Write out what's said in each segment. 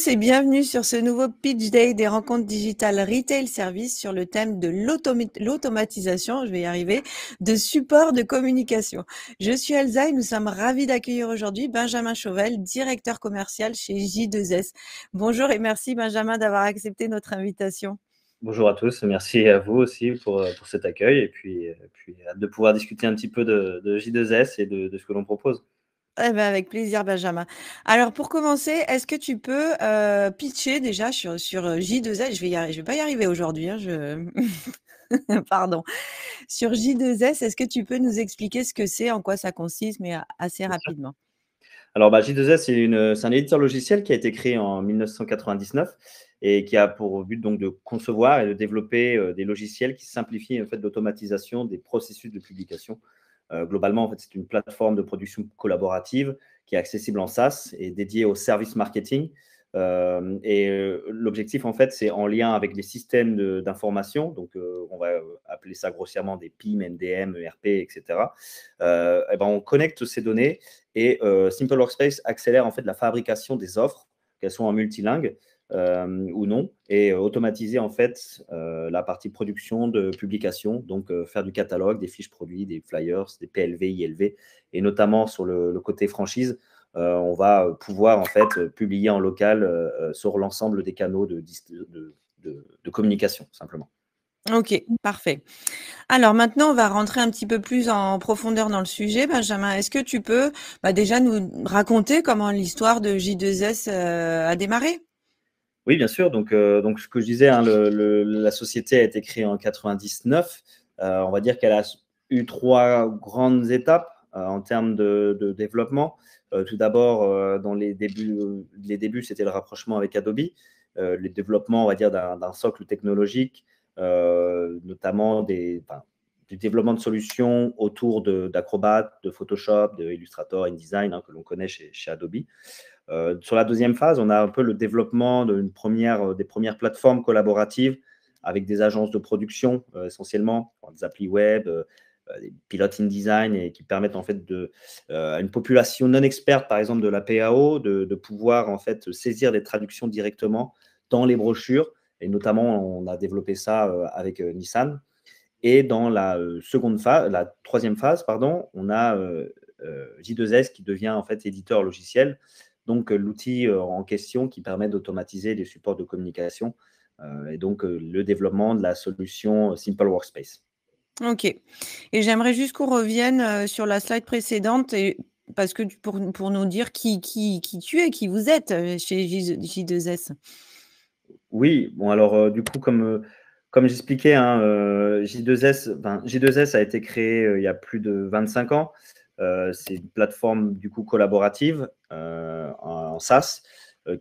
tous et bienvenue sur ce nouveau Pitch Day des rencontres digitales Retail Service sur le thème de l'automatisation, je vais y arriver, de support de communication. Je suis Elsa et nous sommes ravis d'accueillir aujourd'hui Benjamin Chauvel, directeur commercial chez J2S. Bonjour et merci Benjamin d'avoir accepté notre invitation. Bonjour à tous, merci à vous aussi pour cet accueil et puis hâte de pouvoir discuter un petit peu de J2S et de ce que l'on propose. Eh ben, avec plaisir, Benjamin. Alors, pour commencer, est-ce que tu peux pitcher déjà sur J2S? Je vais pas y arriver aujourd'hui. Pardon. Sur J2S, est-ce que tu peux nous expliquer ce que c'est, en quoi ça consiste, mais assez Bien sûr. rapidement? Alors, J2S, c'est un éditeur logiciel qui a été créé en 1999 et qui a pour but donc de concevoir et de développer des logiciels qui simplifient en fait l'automatisation des processus de publication. Globalement, en fait, c'est une plateforme de production collaborative qui est accessible en SaaS et dédiée au service marketing. L'objectif, en fait, c'est en lien avec les systèmes d'information. Donc, on va appeler ça grossièrement des PIM, MDM, ERP, etc. On connecte ces données et Simple Workspace accélère en fait la fabrication des offres, qu'elles soient en multilingue ou non, et automatiser en fait la partie production de publication, donc faire du catalogue, des fiches produits, des flyers, des PLV, ILV, et notamment sur le côté franchise, on va pouvoir en fait publier en local sur l'ensemble des canaux de communication, simplement. Ok, parfait. Alors maintenant, on va rentrer un petit peu plus en profondeur dans le sujet. Benjamin, est-ce que tu peux déjà nous raconter comment l'histoire de J2S a démarré? Oui, bien sûr. Donc ce que je disais, hein, la société a été créée en 99. On va dire qu'elle a eu trois grandes étapes en termes de développement. Tout d'abord, dans les débuts, c'était le rapprochement avec Adobe, le développement, on va dire, d'un socle technologique, notamment du développement de solutions autour d'Acrobat, de Photoshop, de Illustrator, InDesign, hein, que l'on connaît chez Adobe. Sur la deuxième phase, on a un peu le développement des premières plateformes collaboratives avec des agences de production essentiellement, des applis web, des pilotes InDesign et qui permettent en fait à une population non experte, par exemple de la PAO, de pouvoir en fait saisir des traductions directement dans les brochures. Et notamment, on a développé ça avec Nissan. Et dans la troisième phase, pardon, on a J2S qui devient en fait éditeur logiciel. Donc, l'outil en question qui permet d'automatiser les supports de communication et donc le développement de la solution Simple Workspace. Ok. Et j'aimerais juste qu'on revienne sur la slide précédente, parce que pour nous dire qui tu es, qui vous êtes chez J2S. Oui, bon alors du coup, comme j'expliquais, hein, J2S a été créé il y a plus de 25 ans. C'est une plateforme du coup collaborative en SaaS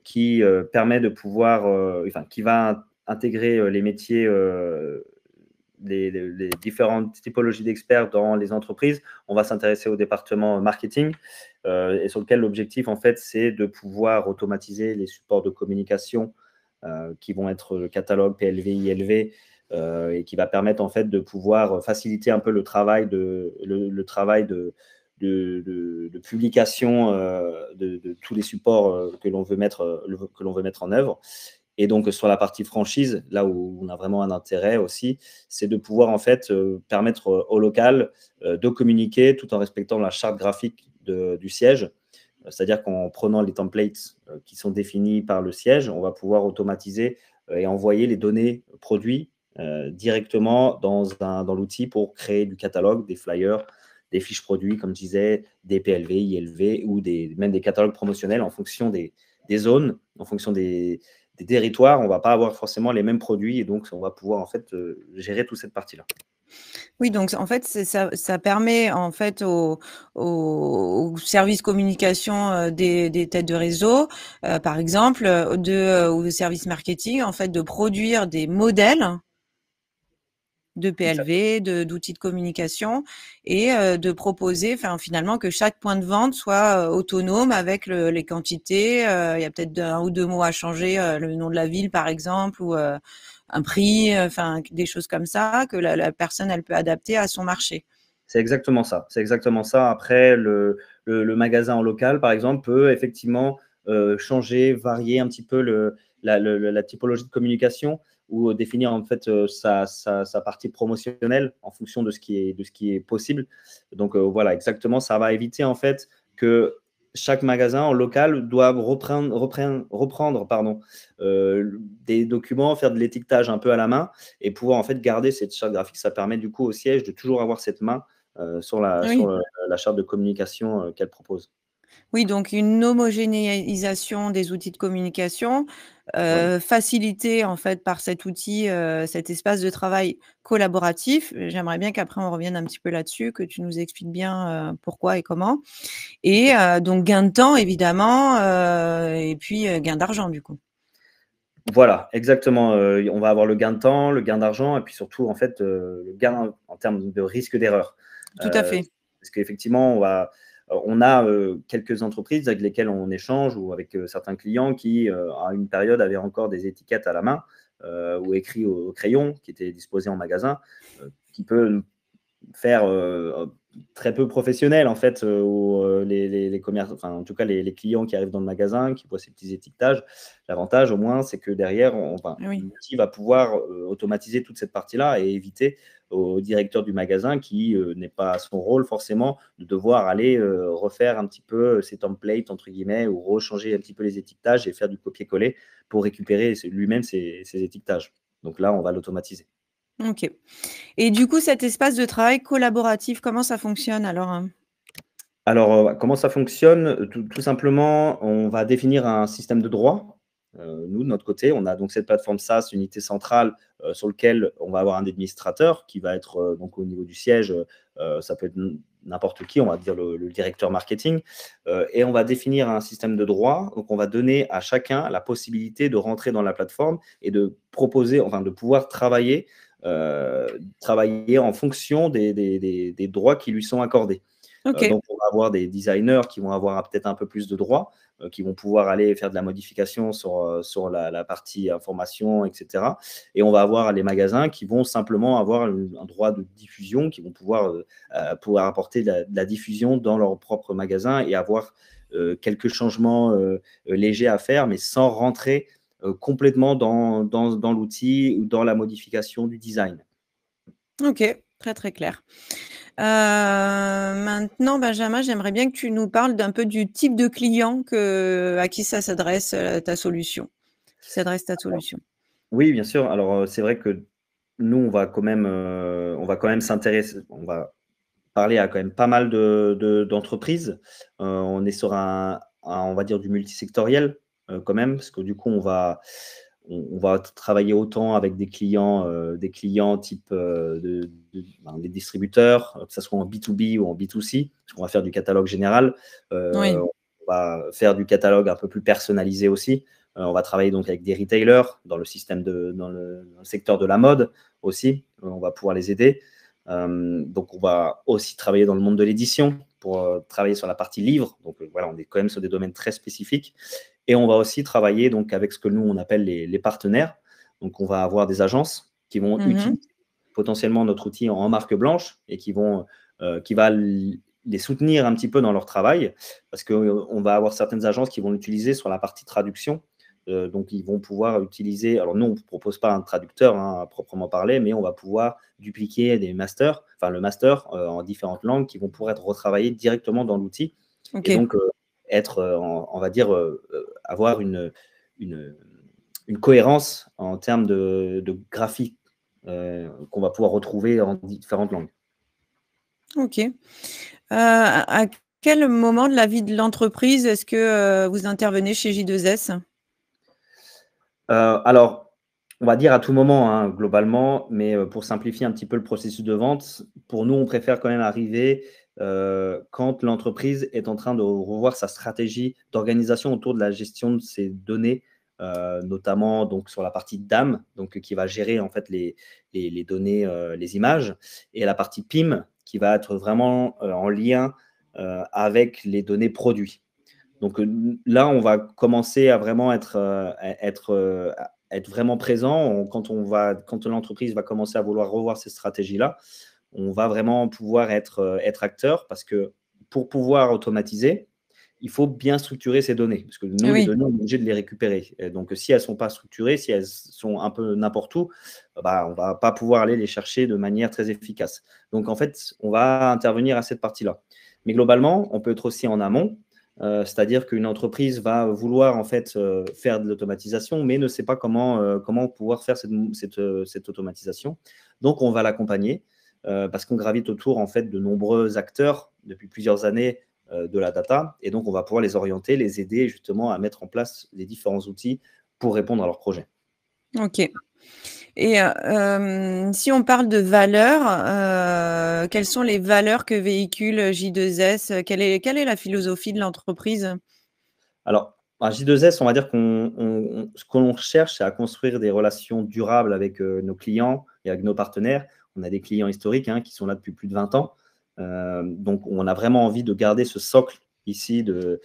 qui permet de pouvoir, qui va intégrer les métiers, les différentes typologies d'experts dans les entreprises. On va s'intéresser au département marketing et sur lequel l'objectif en fait c'est de pouvoir automatiser les supports de communication qui vont être le catalogue PLV, ILV, et qui va permettre en fait de pouvoir faciliter un peu le travail de publication de tous les supports que l'on veut mettre en œuvre. Et donc sur la partie franchise, là où on a vraiment un intérêt aussi, c'est de pouvoir en fait permettre au local de communiquer tout en respectant la charte graphique du siège. C'est-à-dire qu'en prenant les templates qui sont définis par le siège, on va pouvoir automatiser et envoyer les données produits directement dans l'outil pour créer du catalogue, des flyers, des fiches produits, comme je disais, des PLV, ILV ou même des catalogues promotionnels en fonction des zones, en fonction des territoires. On ne va pas avoir forcément les mêmes produits et donc on va pouvoir en fait gérer toute cette partie-là. Oui, donc en fait, ça permet en fait au service communication des têtes de réseau, par exemple, ou au service marketing, en fait, de produire des modèles de PLV, d'outils de communication et de proposer, finalement, que chaque point de vente soit autonome avec les quantités. Il y a peut-être un ou deux mots à changer, le nom de la ville, par exemple, ou un prix, des choses comme ça, que la personne, elle peut adapter à son marché. C'est exactement ça. C'est exactement ça. Après, le magasin en local, par exemple, peut effectivement changer, varier un petit peu la typologie de communication ou définir en fait sa partie promotionnelle en fonction de ce qui est possible. Donc voilà, exactement, ça va éviter en fait que chaque magasin en local doit reprendre des documents, faire de l'étiquetage un peu à la main et pouvoir en fait garder cette charte graphique. Ça permet du coup au siège de toujours avoir cette main sur Oui. la charte de communication qu'elle propose. Oui, donc une homogénéisation des outils de communication, Voilà. facilitée en fait par cet outil, cet espace de travail collaboratif. J'aimerais bien qu'après on revienne un petit peu là-dessus, que tu nous expliques bien, pourquoi et comment et donc gain de temps évidemment, et puis, gain d'argent du coup. Voilà, exactement. On va avoir le gain de temps, le gain d'argent et puis surtout, en fait, le gain en termes de risque d'erreur. Tout à Euh, fait. Parce qu'effectivement, on a quelques entreprises avec lesquelles on échange ou avec certains clients qui, à une période, avaient encore des étiquettes à la main ou écrits au crayon qui étaient disposés en magasin, qui peut faire très peu professionnel en fait les commerces, enfin en tout cas les clients qui arrivent dans le magasin, qui voient ces petits étiquetages. L'avantage au moins, c'est que derrière, Oui. l'outil va pouvoir automatiser toute cette partie-là et éviter au directeur du magasin qui n'est pas à son rôle forcément de devoir aller refaire un petit peu ses templates entre guillemets ou rechanger un petit peu les étiquetages et faire du copier-coller pour récupérer lui-même ses étiquetages. Donc là, on va l'automatiser. OK et du coup cet espace de travail collaboratif, comment ça fonctionne alors, hein? Alors, comment ça fonctionne? Tout simplement, on va définir un système de droit. Nous, de notre côté, on a donc cette plateforme SaaS, unité centrale, sur lequel on va avoir un administrateur qui va être, donc au niveau du siège, ça peut être n'importe qui, on va dire le directeur marketing, et on va définir un système de droit. Donc on va donner à chacun la possibilité de rentrer dans la plateforme et de proposer, enfin de pouvoir travailler en fonction des droits qui lui sont accordés. OK. Donc, on va avoir des designers qui vont avoir peut-être un peu plus de droits, qui vont pouvoir aller faire de la modification sur la partie information, etc. Et on va avoir les magasins qui vont simplement avoir un droit de diffusion, qui vont pouvoir apporter de la diffusion dans leur propre magasin et avoir quelques changements légers à faire, mais sans rentrer complètement dans l'outil ou dans la modification du design. OK, très, très clair. Maintenant, Benjamin, j'aimerais bien que tu nous parles d'un peu du type de client à qui ça s'adresse, ta solution, qui s'adresse ta solution. Oui, bien sûr. Alors, c'est vrai que nous, on va quand même s'intéresser, on va parler à quand même pas mal d'entreprises. On est sur on va dire du multisectoriel, quand même, parce que du coup, on va travailler autant avec des clients type, des distributeurs, que ça soit en B2B ou en B2C, parce qu'on va faire du catalogue général. Oui. On va faire du catalogue un peu plus personnalisé aussi. On va travailler donc avec des retailers dans le secteur de la mode aussi. On va pouvoir les aider. Donc, on va aussi travailler dans le monde de l'édition pour travailler sur la partie livre. Donc, voilà, on est quand même sur des domaines très spécifiques. Et on va aussi travailler donc avec ce que nous, on appelle les partenaires. Donc, on va avoir des agences qui vont Mmh. utiliser potentiellement notre outil en marque blanche et qui va les soutenir un petit peu dans leur travail parce qu'on va avoir certaines agences qui vont l'utiliser sur la partie traduction. Donc, ils vont pouvoir utiliser. Alors, nous, on ne propose pas un traducteur à proprement parler, mais on va pouvoir dupliquer des masters, enfin le master en différentes langues qui vont pouvoir être retravaillés directement dans l'outil et OK. donc être, on va dire, avoir une, une cohérence en termes de graphique qu'on va pouvoir retrouver en différentes langues. OK. À quel moment de la vie de l'entreprise est-ce que, vous intervenez chez J2S? Alors, on va dire à tout moment, hein, globalement, mais pour simplifier un petit peu le processus de vente, pour nous, on préfère quand même arriver quand l'entreprise est en train de revoir sa stratégie d'organisation autour de la gestion de ses données, notamment donc sur la partie DAM, donc qui va gérer en fait les données, les images, et la partie PIM qui va être vraiment en lien avec les données produits. Donc là, on va commencer à vraiment être vraiment présent. Quand l'entreprise va commencer à vouloir revoir ces stratégies-là, on va vraiment pouvoir être acteur parce que pour pouvoir automatiser, il faut bien structurer ces données, parce que nous, les Oui, données, on est obligé de les récupérer. Et donc, si elles ne sont pas structurées, si elles sont un peu n'importe où, bah, on ne va pas pouvoir aller les chercher de manière très efficace. Donc, en fait, on va intervenir à cette partie-là. Mais globalement, on peut être aussi en amont, c'est-à-dire qu'une entreprise va vouloir en fait faire de l'automatisation, mais ne sait pas comment pouvoir faire cette automatisation. Donc, on va l'accompagner parce qu'on gravite autour en fait de nombreux acteurs depuis plusieurs années de la data, et donc on va pouvoir les orienter, les aider justement à mettre en place les différents outils pour répondre à leurs projets. OK. Et si on parle de valeurs, quelles sont les valeurs que véhicule J2S? Quelle est la philosophie de l'entreprise? Alors, à J2S, on va dire ce qu'on cherche, c'est à construire des relations durables avec nos clients et avec nos partenaires. On a des clients historiques qui sont là depuis plus de 20 ans. Donc, on a vraiment envie de garder ce socle ici de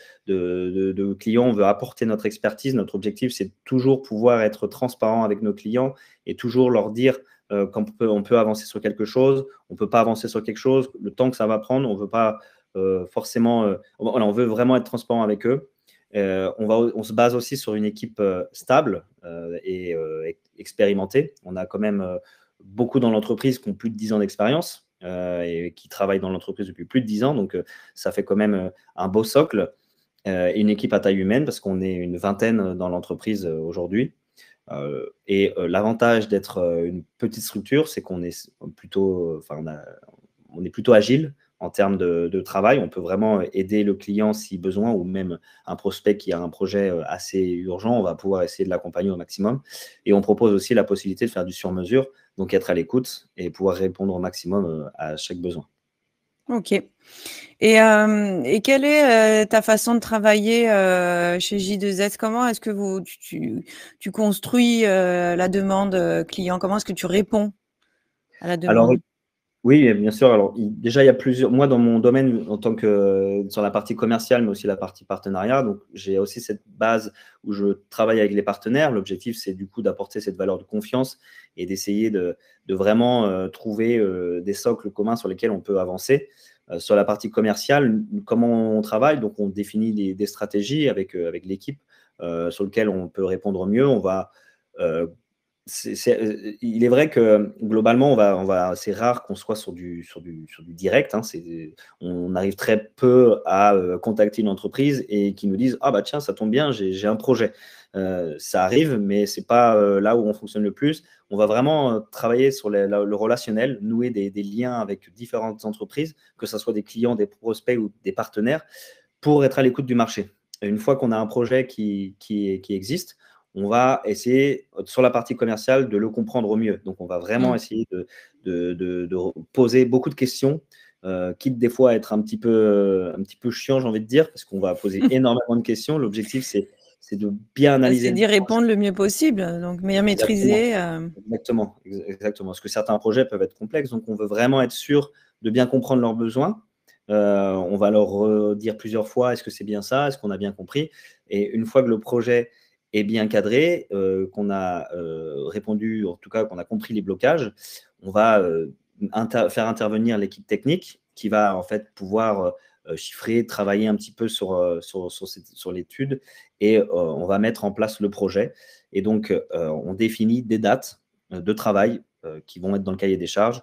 clients. On veut apporter notre expertise. Notre objectif, c'est toujours pouvoir être transparent avec nos clients et toujours leur dire qu'on peut avancer sur quelque chose, on ne peut pas avancer sur quelque chose, le temps que ça va prendre, on ne veut pas forcément… on veut vraiment être transparent avec eux. On se base aussi sur une équipe stable et expérimentée. On a quand même beaucoup dans l'entreprise qui ont plus de 10 ans d'expérience et qui travaillent dans l'entreprise depuis plus de 10 ans. Donc, ça fait quand même un beau socle. Et une équipe à taille humaine parce qu'on est une vingtaine dans l'entreprise aujourd'hui. L'avantage d'être une petite structure, c'est qu'on est plutôt, on est plutôt agile en termes de travail. On peut vraiment aider le client si besoin, ou même un prospect qui a un projet assez urgent, on va pouvoir essayer de l'accompagner au maximum. Et on propose aussi la possibilité de faire du sur-mesure, donc être à l'écoute et pouvoir répondre au maximum à chaque besoin. OK. Et quelle est ta façon de travailler chez J2S? Comment est-ce que tu construis la demande client? Comment est-ce que tu réponds à la Alors, demande? oui, bien sûr. Alors, déjà, il y a plusieurs. Moi, dans mon domaine, en tant que sur la partie commerciale, mais aussi la partie partenariat, donc j'ai aussi cette base où je travaille avec les partenaires. L'objectif, c'est du coup d'apporter cette valeur de confiance et d'essayer de vraiment trouver des socles communs sur lesquels on peut avancer. Sur la partie commerciale, comment on travaille? Donc, on définit des stratégies avec l'équipe sur lesquelles on peut répondre au mieux. On va il est vrai que globalement, c'est rare qu'on soit sur du direct. On arrive très peu à contacter une entreprise et qui nous disent: ah bah tiens, ça tombe bien, j'ai un projet. Ça arrive, mais c'est pas là où on fonctionne le plus. On va vraiment travailler sur le relationnel, nouer des liens avec différentes entreprises, que ce soit des clients, des prospects ou des partenaires, pour être à l'écoute du marché. Et une fois qu'on a un projet qui existe, on va essayer, sur la partie commerciale, de le comprendre au mieux. Donc, on va vraiment Mmh. essayer de poser beaucoup de questions, quitte des fois à être un petit peu chiant, j'ai envie de dire, parce qu'on va poser énormément de questions. L'objectif, c'est de bien analyser C'est le d'y projet. répondre le mieux possible, donc bien Exactement, maîtriser. exactement. Parce que certains projets peuvent être complexes, donc on veut vraiment être sûr de bien comprendre leurs besoins. On va leur dire plusieurs fois: est-ce que c'est bien ça? Est-ce qu'on a bien compris? Et une fois que le projet est bien cadré, qu'on a répondu, en tout cas qu'on a compris les blocages, on va faire intervenir l'équipe technique qui va en fait pouvoir chiffrer, travailler un petit peu sur l'étude, et on va mettre en place le projet. Et donc, on définit des dates de travail qui vont être dans le cahier des charges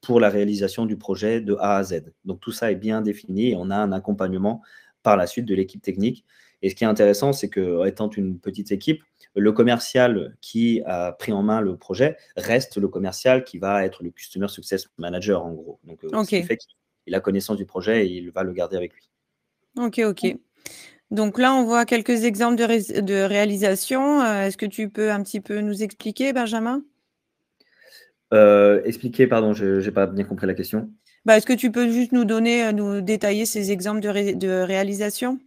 pour la réalisation du projet de A à Z. Donc, tout ça est bien défini et on a un accompagnement par la suite de l'équipe technique. Et ce qui est intéressant, c'est que, étant une petite équipe, le commercial qui a pris en main le projet reste le commercial qui va être le Customer Success Manager, en gros. Donc, ce qui OK, fait qu'il a connaissance du projet et il va le garder avec lui. OK, OK. Donc là, on voit quelques exemples de réalisation. Est-ce que tu peux un petit peu nous expliquer, Benjamin? Expliquer, pardon, je n'ai pas bien compris la question. Bah, est-ce que tu peux juste nous détailler ces exemples de réalisation?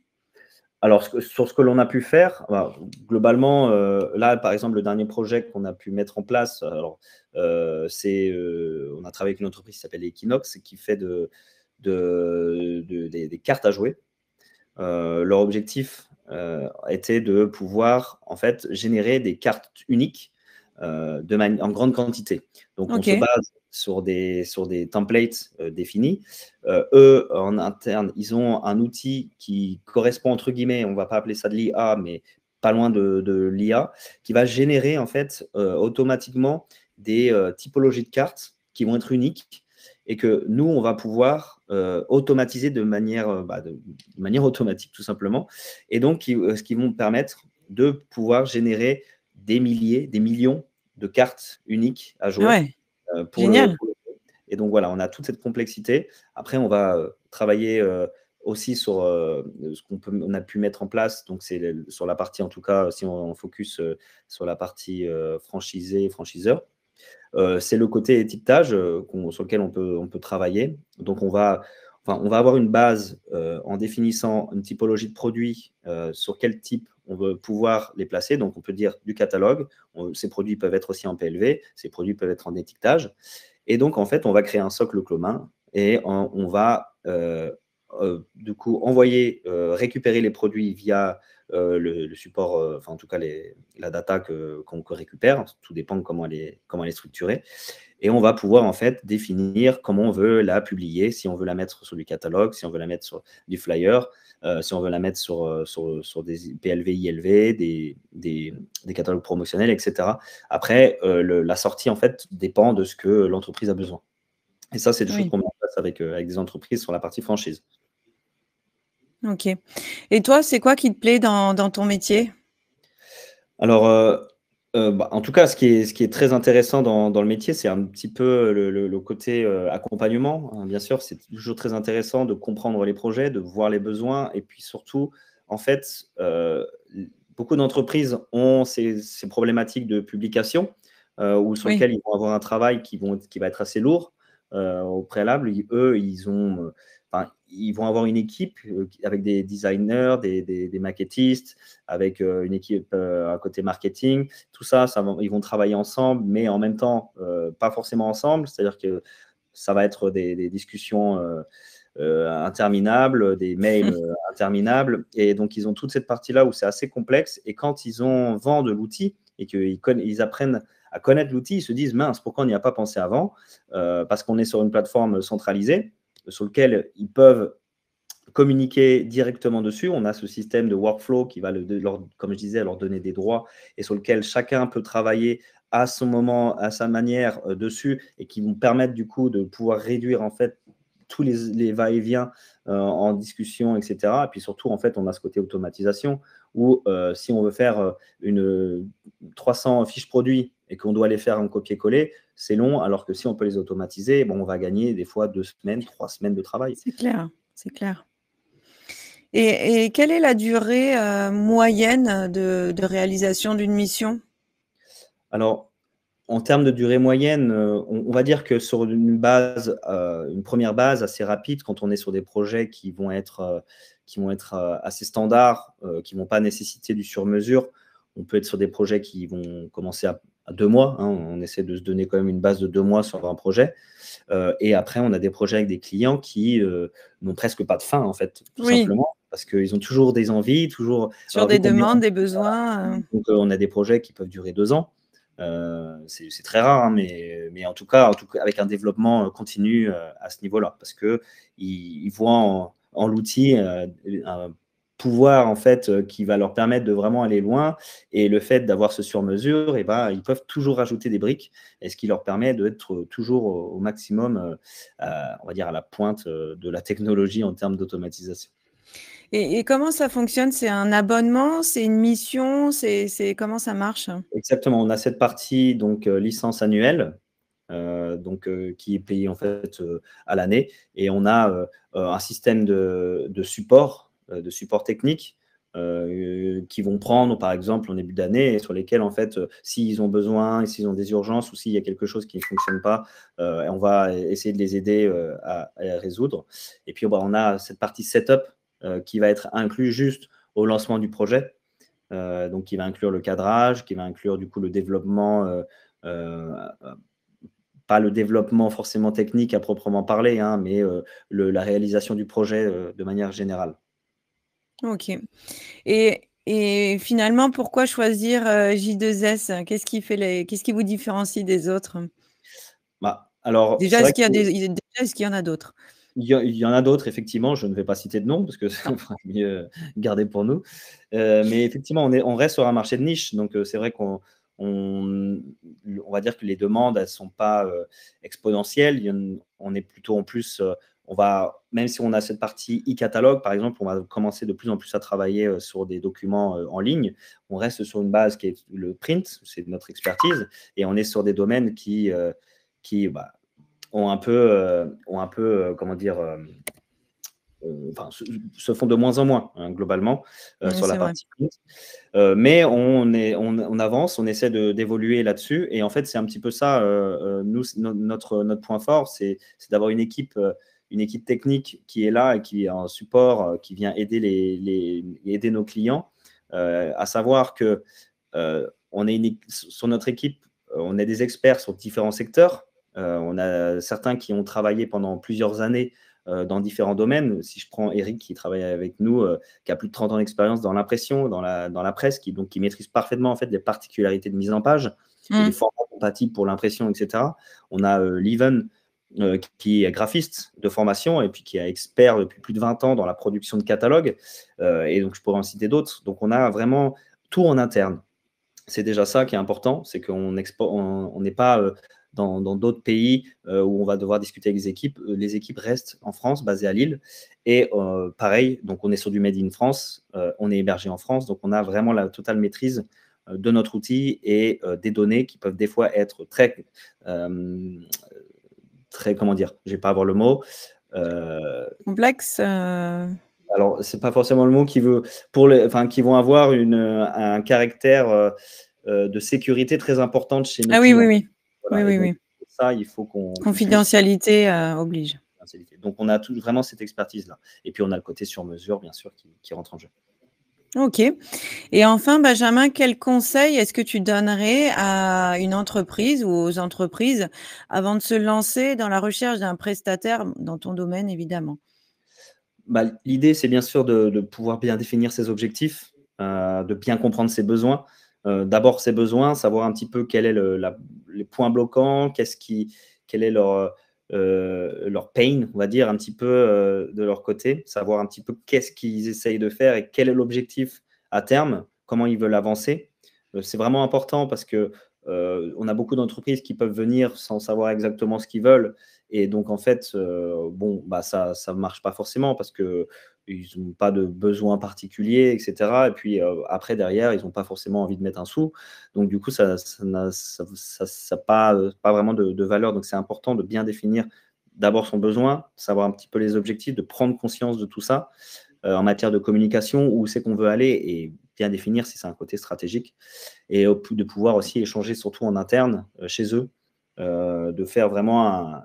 Alors, sur ce que l'on a pu faire, alors, globalement, là, par exemple, le dernier projet qu'on a pu mettre en place, alors, on a travaillé avec une entreprise qui s'appelle Equinox, qui fait des cartes à jouer. Leur objectif était de pouvoir en fait générer des cartes uniques en grande quantité. Donc, on se OK. base sur des templates définis. Eux, en interne, ils ont un outil qui correspond, entre guillemets, on ne va pas appeler ça de l'IA, mais pas loin de l'IA, qui va générer en fait automatiquement des typologies de cartes qui vont être uniques et que nous, on va pouvoir automatiser de manière automatique, tout simplement. Et donc, ce qui vont permettre de pouvoir générer des milliers, des millions de cartes uniques à jouer Ouais, pour génial. le jeu. Et donc, voilà, on a toute cette complexité. Après, on va travailler aussi sur ce on a pu mettre en place. Donc, c'est sur la partie, en tout cas, si on focus sur la partie franchisé, franchiseur. C'est le côté étiquetage sur lequel on peut travailler. Donc, on va avoir une base en définissant une typologie de produits sur quel type on veut pouvoir les placer. Donc, on peut dire du catalogue. Ces produits peuvent être aussi en PLV. Ces produits peuvent être en étiquetage. Et donc, en fait, on va créer un socle commun et on va du coup envoyer, récupérer les produits via le support, en tout cas la data qu'on récupère. Tout dépend de comment elle est structurée. Et on va pouvoir en fait définir comment on veut la publier, si on veut la mettre sur du catalogue, si on veut la mettre sur du flyer, si on veut la mettre sur des PLV, ILV, des catalogues promotionnels, etc. Après, la sortie en fait dépend de ce que l'entreprise a besoin. Et ça, c'est des choses Oui, qu'on met en place avec des entreprises sur la partie franchise. OK. Et toi, c'est quoi qui te plaît dans ton métier? Alors, en tout cas, ce qui est très intéressant dans le métier, c'est un petit peu le côté accompagnement, hein. Bien sûr, c'est toujours très intéressant de comprendre les projets, de voir les besoins et puis surtout, en fait, beaucoup d'entreprises ont ces problématiques de publication ou sur Oui, lesquelles ils vont avoir un travail qui va être assez lourd au préalable. Eux, ils vont avoir une équipe avec des designers, des maquettistes, avec une équipe à côté marketing. Tout ça, ils vont travailler ensemble, mais en même temps, pas forcément ensemble. C'est-à-dire que ça va être des discussions interminables, des mails interminables. Et donc, ils ont toute cette partie-là où c'est assez complexe. Et quand ils vendent l'outil et qu'ils apprennent à connaître l'outil, ils se disent, mince, pourquoi on n'y a pas pensé avant parce qu'on est sur une plateforme centralisée sur laquelle ils peuvent communiquer directement dessus. On a ce système de workflow qui va, comme je disais, leur donner des droits et sur lequel chacun peut travailler à son moment, à sa manière dessus et qui vont permettre du coup de pouvoir réduire en fait tous les va-et-vient en discussion, etc. Et puis surtout, en fait, on a ce côté automatisation où si on veut faire une 300 fiches produits et qu'on doit les faire en copier-coller, c'est long, alors que si on peut les automatiser, bon, on va gagner des fois 2 semaines, 3 semaines de travail. c'est clair, c'est clair. Et quelle est la durée moyenne de réalisation d'une mission? Alors, en termes de durée moyenne, on va dire que sur une première base assez rapide, quand on est sur des projets qui vont être assez standards, qui ne vont pas nécessiter du sur-mesure, on peut être sur des projets qui vont commencer à 2 mois, hein. On essaie de se donner quand même une base de 2 mois sur un projet. Et après, on a des projets avec des clients qui n'ont presque pas de fin, en fait, tout Oui, simplement, parce qu'ils ont toujours des envies, toujours. sur Alors, vu des qu'on est demandes, des besoins. donc, on a des projets qui peuvent durer 2 ans. C'est très rare, hein, mais en tout cas, avec un développement continu à ce niveau-là, parce qu'ils voient en l'outil un pouvoir en fait qui va leur permettre de vraiment aller loin, et le fait d'avoir ce sur-mesure, et ben, ils peuvent toujours rajouter des briques, et ce qui leur permet d'être toujours au maximum, on va dire à la pointe de la technologie en termes d'automatisation. Et comment ça fonctionne? C'est un abonnement? C'est une mission? Comment ça marche? Exactement, on a cette partie donc licence annuelle, qui est payée en fait à l'année, et on a un système de support technique qui vont prendre par exemple en début d'année et sur lesquels en fait s'ils ont besoin et s'ils ont des urgences ou s'il y a quelque chose qui ne fonctionne pas, on va essayer de les aider à résoudre. Et puis on a cette partie setup qui va être inclus juste au lancement du projet. Donc, qui va inclure le cadrage, qui va inclure du coup le développement, euh, pas le développement forcément technique à proprement parler, hein, mais la réalisation du projet de manière générale. OK. Et Et finalement, pourquoi choisir J2S? Qu'est-ce qui vous différencie des autres? Bah, alors, c'est Déjà, vrai que est-ce qu'il y en a d'autres? il y en a d'autres, effectivement. Je ne vais pas citer de nom parce que Non. c'est mieux garder pour nous. Mais effectivement, on reste sur un marché de niche. Donc, c'est vrai on va dire que les demandes, elles ne sont pas exponentielles. On est plutôt en plus, même si on a cette partie e-catalogue, par exemple, on va commencer de plus en plus à travailler sur des documents en ligne. On reste sur une base qui est le print, c'est notre expertise. Et on est sur des domaines qui comment dire, enfin, se font de moins en moins, hein, globalement, sur la C'est vrai. partie print. Mais on avance, on essaie d'évoluer là-dessus. Et en fait, c'est un petit peu ça, nous, notre point fort, c'est d'avoir une équipe technique qui est là et qui est en support, qui vient aider, aider nos clients. À savoir que sur notre équipe, on est des experts sur différents secteurs. On a certains qui ont travaillé pendant plusieurs années dans différents domaines. Si je prends Eric qui travaille avec nous, qui a plus de 30 ans d'expérience dans l'impression, dans la presse, qui maîtrise parfaitement en fait les particularités de mise en page et les formats compatibles pour l'impression, etc. On a Leven qui est graphiste de formation et puis qui est expert depuis plus de 20 ans dans la production de catalogues. Et donc, je pourrais en citer d'autres. Donc, on a vraiment tout en interne. C'est déjà ça qui est important, c'est qu'on n'est pas dans d'autres pays où on va devoir discuter avec les équipes. Les équipes restent en France, basées à Lille. Et pareil, donc on est sur du Made in France, on est hébergé en France, donc on a vraiment la totale maîtrise de notre outil et des données qui peuvent des fois être très comment dire, je vais pas avoir le mot. Complexe. Alors, c'est pas forcément le mot qui vont avoir un caractère de sécurité très importante chez nos Ah oui, oui, clients. oui. Voilà. Oui, Et oui, donc, oui. ça, il faut qu'on puisse. Confidentialité oblige. Donc, on a vraiment cette expertise-là. Et puis, on a le côté sur mesure, bien sûr, qui rentre en jeu. Ok. Et enfin, Benjamin, quel conseil est-ce que tu donnerais à une entreprise ou aux entreprises avant de se lancer dans la recherche d'un prestataire dans ton domaine, évidemment? Bah, l'idée, c'est bien sûr de pouvoir bien définir ses objectifs, de bien comprendre ses besoins. D'abord, ses besoins, savoir un petit peu quel est les points bloquants, quel est leur pain, on va dire, un petit peu de leur côté, savoir un petit peu qu'est-ce qu'ils essayent de faire et quel est l'objectif à terme, comment ils veulent avancer. C'est vraiment important parce que on a beaucoup d'entreprises qui peuvent venir sans savoir exactement ce qu'ils veulent. Et donc, en fait, ça ne marche pas forcément parce qu'ils n'ont pas de besoin particulier, etc. Et puis, après, derrière, ils n'ont pas forcément envie de mettre un sou. Donc, du coup, ça n'a pas vraiment de valeur. Donc, c'est important de bien définir d'abord son besoin, savoir un petit peu les objectifs, de prendre conscience de tout ça en matière de communication, où c'est qu'on veut aller et bien définir si c'est un côté stratégique. Et de pouvoir aussi échanger, surtout en interne, chez eux, de faire vraiment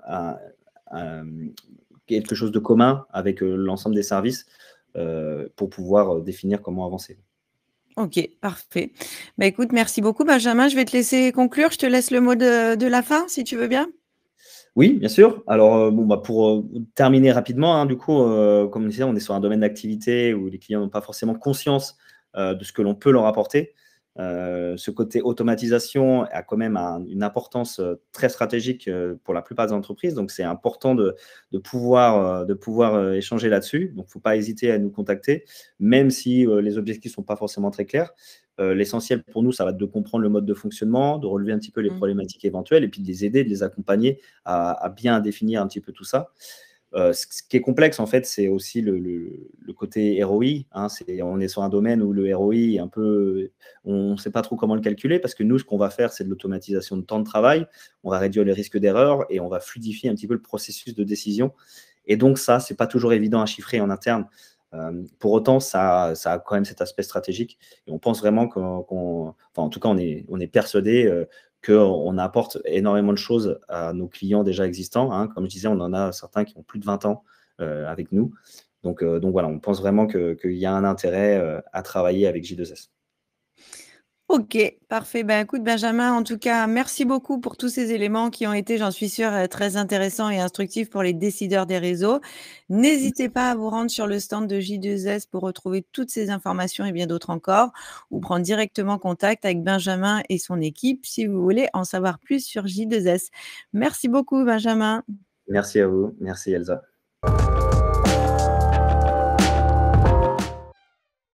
quelque chose de commun avec l'ensemble des services pour pouvoir définir comment avancer. Ok, parfait. Bah, écoute, merci beaucoup, Benjamin. Je vais te laisser conclure. Je te laisse le mot de la fin, si tu veux bien. Oui, bien sûr. Alors, pour terminer rapidement, hein, du coup, comme je disais, on est sur un domaine d'activité où les clients n'ont pas forcément conscience de ce que l'on peut leur apporter. Ce côté automatisation a quand même une importance très stratégique pour la plupart des entreprises. Donc, c'est important de pouvoir échanger là-dessus. Donc, il ne faut pas hésiter à nous contacter, même si les objectifs ne sont pas forcément très clairs. L'essentiel pour nous, ça va être de comprendre le mode de fonctionnement, de relever un petit peu les problématiques éventuelles et puis de les aider, de les accompagner à bien définir un petit peu tout ça. Ce qui est complexe, en fait, c'est aussi le côté ROI. Hein, on est sur un domaine où le ROI est un peu. On ne sait pas trop comment le calculer parce que nous, ce qu'on va faire, c'est de l'automatisation de temps de travail. On va réduire les risques d'erreur et on va fluidifier un petit peu le processus de décision. Et donc, ça, ce n'est pas toujours évident à chiffrer en interne. Pour autant, ça a quand même cet aspect stratégique. Et on pense vraiment en tout cas, on est persuadé qu'on apporte énormément de choses à nos clients déjà existants. Hein. Comme je disais, on en a certains qui ont plus de 20 ans avec nous. Donc voilà, on pense vraiment qu'il y a un intérêt à travailler avec J2S. OK, parfait. Ben, écoute, Benjamin, en tout cas, merci beaucoup pour tous ces éléments qui ont été, j'en suis sûre, très intéressants et instructifs pour les décideurs des réseaux. N'hésitez pas à vous rendre sur le stand de J2S pour retrouver toutes ces informations et bien d'autres encore, ou prendre directement contact avec Benjamin et son équipe si vous voulez en savoir plus sur J2S. Merci beaucoup, Benjamin. Merci à vous. Merci Elsa.